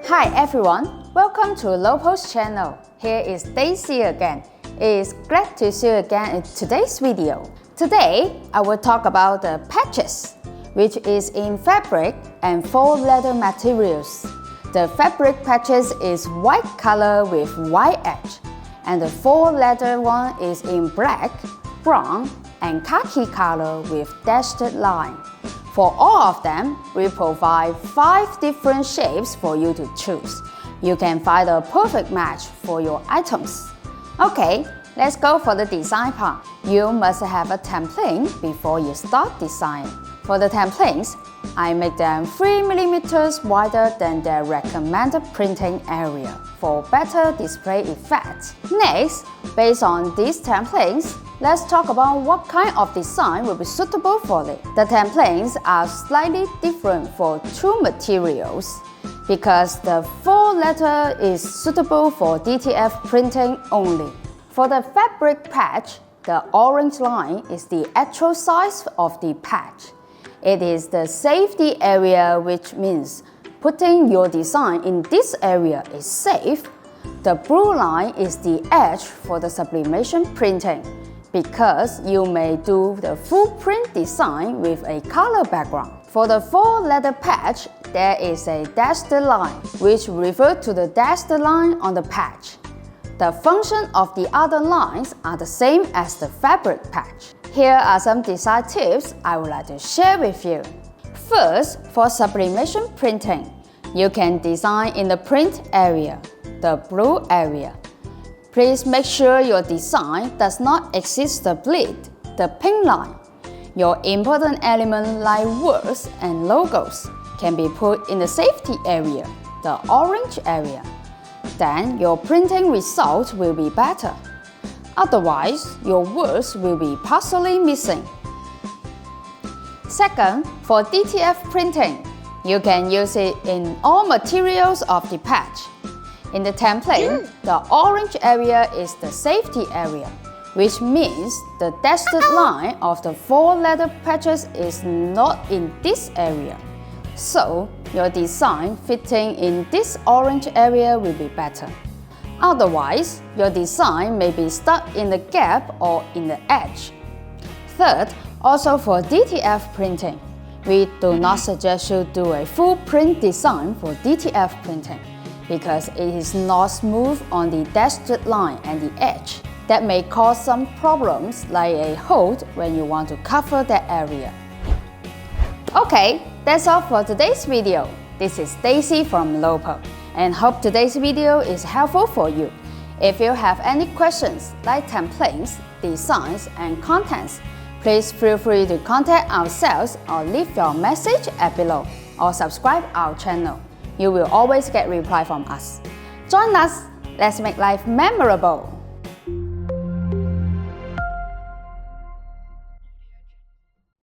Hi everyone, welcome to LOPO's channel. Here is Daisy again. It is great to see you again in today's video. Today, I will talk about the patches, which is in fabric and 4 leather materials. The fabric patches is white color with white edge, and the 4 leather one is in black, brown, and khaki color with dashed line. For all of them, we provide 5 different shapes for you to choose. You can find a perfect match for your items. Okay, let's go for the design part. You must have a template before you start designing. For the templates, I make them 3 mm wider than their recommended printing area for better display effect. Next, based on these templates, let's talk about what kind of design will be suitable for it. The templates are slightly different for 2 materials because the 4 letter is suitable for DTF printing only. For the fabric patch, the orange line is the actual size of the patch. It is the safety area, which means putting your design in this area is safe. The blue line is the edge for the sublimation printing, because you may do the full print design with a color background. For the 4 letter patch, there is a dashed line, which refers to the dashed line on the patch. The function of the other lines are the same as the fabric patch. Here are some design tips I would like to share with you. First, for sublimation printing, you can design in the print area, the blue area. Please make sure your design does not exceed the bleed, the pink line. Your important elements like words and logos can be put in the safety area, the orange area. Then your printing result will be better. Otherwise, your words will be partially missing. Second, for DTF printing, you can use it in all materials of the patch. In the template, the orange area is the safety area, which means the dashed line of the 4 letter patches is not in this area. So, your design fitting in this orange area will be better. Otherwise, your design may be stuck in the gap or in the edge. Third, also for DTF printing, we do not suggest you do a full print design for DTF printing, because it is not smooth on the dashed line and the edge. That may cause some problems like a hold when you want to cover that area. Okay, that's all for today's video. This is Daisy from LOPO, and hope today's video is helpful for you. If you have any questions like templates, designs, and contents, please feel free to contact our sales or leave your message at below or subscribe our channel. You will always get reply from us. Join us. Let's make life memorable.